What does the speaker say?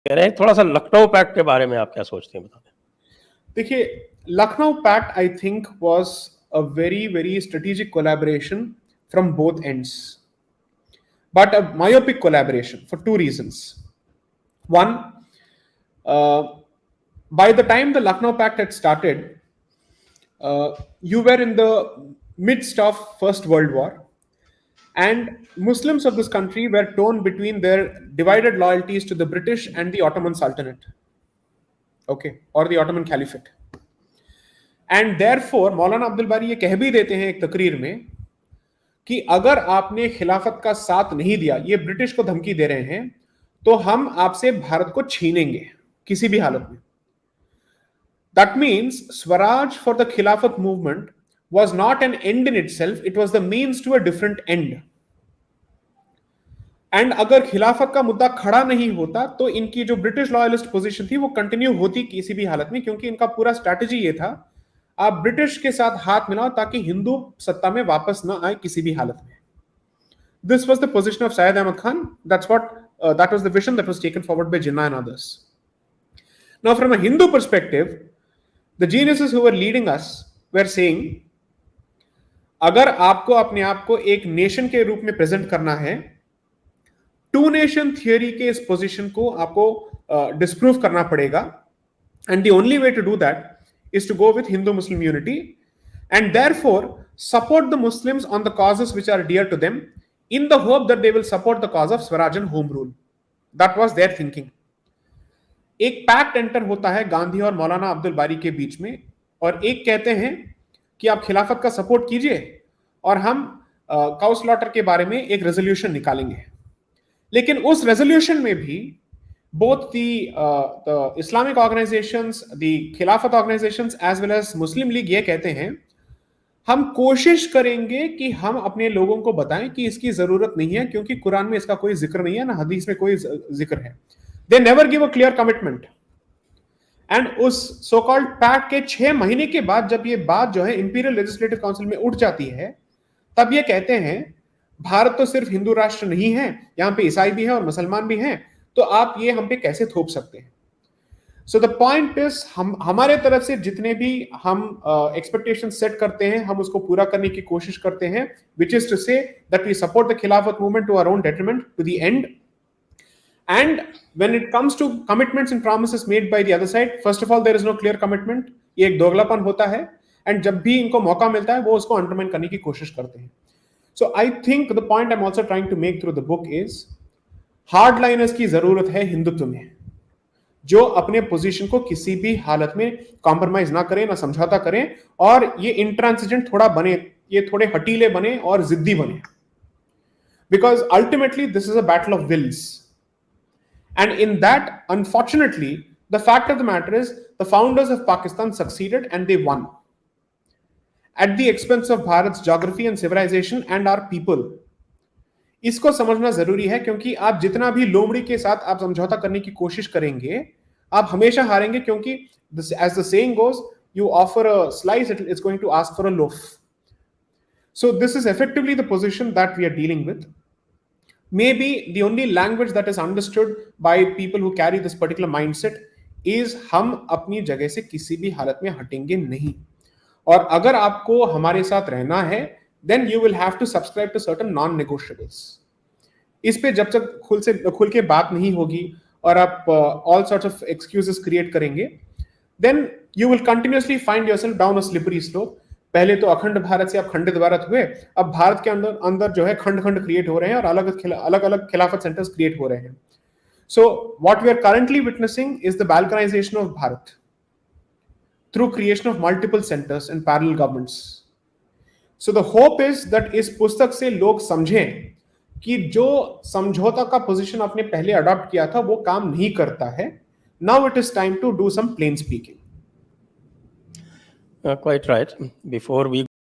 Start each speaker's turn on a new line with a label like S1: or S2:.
S1: कह रहे हैं थोड़ा सा लखनऊ पैक्ट के बारे में आप क्या सोचते हैं, बता दें।
S2: देखिए, Lucknow pact I think was a very strategic collaboration from both ends, but a myopic collaboration for two reasons. One, by the time the Lucknow Pact had started, you were in the midst of First World War, and Muslims of this country were torn between their divided loyalties to the British and the Ottoman Sultanate, okay, or the Ottoman Caliphate. And therefore, Maulana Abdul Bari ये कह भी देते हैं एक तकरीर में कि अगर आपने खिलाफत का साथ नहीं दिया, ये ब्रिटिश को धमकी दे रहे हैं, तो हम आपसे भारत को छीनेंगे किसी भी हालत में. That means Swaraj for the Khilafat movement was not an end in itself, it was the means to a different end. And अगर खिलाफत का मुद्दा खड़ा नहीं होता तो इनकी जो ब्रिटिश लॉयलिस्ट पोजीशन थी वो कंटिन्यू होती किसी भी हालत में, क्योंकि इनका पूरा स्ट्रैटेजी ये था आप ब्रिटिश के साथ हाथ मिलाओ ताकि हिंदू सत्ता में वापस ना आए किसी भी हालत में. This was the position of Syed Ahmad Khan. That was the vision that was taken forward by Jinnah and others. Now, from a Hindu perspective, the geniuses who were leading us were saying, अगर आपको अपने आप को एक नेशन के रूप में present करना है, टू नेशन थियरी के इस पोजीशन को आपको डिस्प्रूव करना पड़ेगा. And the only way to do that is to go with Hindu-Muslim unity, and therefore support the Muslims on the causes which are dear to them in the hope that they will support the cause of Swaraj and home rule. That was their thinking. एक pact enter होता है गांधी और मौलाना अब्दुल बारी के बीच में, और एक कहते हैं कि आप खिलाफत का सपोर्ट कीजिए और हम काउ स्लॉटर के बारे में एक रेजोल्यूशन निकालेंगे. लेकिन उस रेजोल्यूशन में भी both the Islamic organizations, the Khilafat organizations as well as Muslim League ये कहते हैं हम कोशिश करेंगे कि हम अपने लोगों को बताएं कि इसकी जरूरत नहीं है, क्योंकि कुरान में इसका कोई जिक्र नहीं है, ना हदीस में कोई जिक्र है. They never give a clear commitment. And उस सो कॉल्ड पैक्ट के 6 महीने के बाद जब ये बात जो है इंपीरियल लेजिस्लेटिव काउंसिल में उठ जाती है, तब ये कहते हैं भारत तो सिर्फ हिंदू राष्ट्र नहीं है, यहाँ पे ईसाई भी है और मुसलमान भी हैं, तो आप ये हम पे कैसे थोप सकते हैं. सो द पॉइंट इज हमारे तरफ से जितने भी हम एक्सपेक्टेशन सेट करते हैं हम उसको पूरा करने की कोशिश करते हैं, which is to say that we support the Khilafat movement to our own detriment to the end. And when it comes to commitments and promises made by the other side, first of all there is no clear commitment. ये एक दोगलापन होता है, and जब भी इनको मौका मिलता है वो उसको अंडरमाइन करने की कोशिश करते हैं. So I think the point I am also trying to make through the book is hardliners की जरूरत है हिंदुत्व में, जो अपने पोजीशन को किसी भी हालत में कॉम्प्रोमाइज ना करें, ना समझौता करें, और ये इंट्रांसिजेंट थोड़ा बने, ये थोड़े हटीले बने और जिद्दी बने. Because ultimately this is a battle of wills, and in that unfortunately the fact of the matter is the founders of Pakistan succeeded and they won at the expense of Bharat geography and civilisation and our people. इसको समझना जरूरी है, क्योंकि आप जितना भी लोमड़ी के साथ आप समझौता करने की कोशिश करेंगे आप हमेशा हारेंगे, क्योंकि as the saying goes, you offer a slice, it's going to ask for a loaf. So this is effectively the position that we are dealing with. Maybe the only language that is understood by people who carry this particular mindset is हम अपनी जगह से किसी भी हालत में हटेंगे नहीं, और अगर आपको हमारे साथ रहना है then you will have to subscribe to certain non-negotiables. इस पे जब तक खुल के बात नहीं होगी और आप all sorts of excuses create करेंगे, then you will continuously find yourself down a slippery slope. पहले तो अखंड भारत से आप खंडित भारत हुए, अब भारत के अंदर जो है खंड क्रिएट हो रहे हैं और अलग अलग खिलाफत सेंटर्स क्रिएट हो रहे हैं. So what we are currently witnessing is the balkanization of Bharat through creation of multiple centers and parallel governments. So the hope is that इस पुस्तक से लोग समझें कि जो समझौता का पोजीशन आपने पहले अडॉप्ट किया था वो काम नहीं करता है. Now it is time to do some plain speaking.
S1: Quite right. Before we